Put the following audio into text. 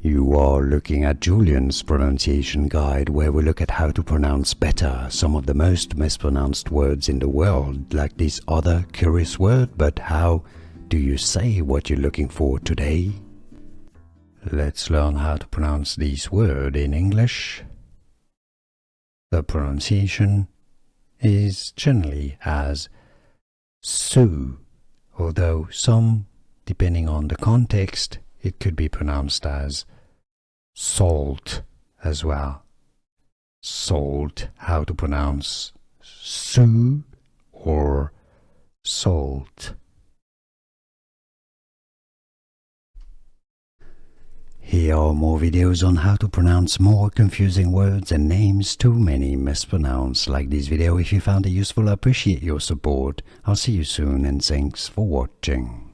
You are looking at Julian's pronunciation guide, where we look at how to pronounce better some of the most mispronounced words in the world, like this other curious word. But how do you say what you're looking for today? Let's learn how to pronounce this word in English. The pronunciation is generally as Sault, although some, depending on the context, it could be pronounced as Sault as well. Sault, how to pronounce Sault or Sault. Here are more videos on how to pronounce more confusing words and names too many mispronounced. Like this video if you found it useful. I appreciate your support. I'll see you soon and thanks for watching.